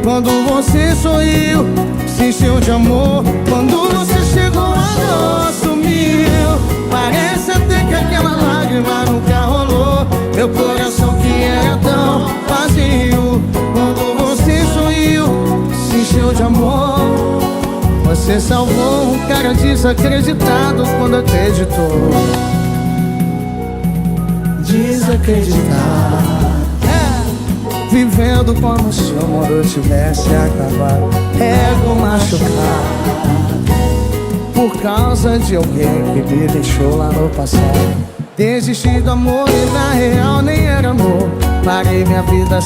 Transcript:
Quando você sorriu, se encheu de amor. Quando você chegou, a dor sumiu. Parece até que aquela lágrima nunca rolou. Meu coração que era tão vazio. Quando você sorriu, se encheu de amor. Você salvou um cara desacreditado quando acreditou. Desacreditar, vivendo como se o mundo tivesse acabado. Ego machucado por causa de alguém que me deixou lá no passado. Desisti do amor e na real nem era amor. Parei minha vida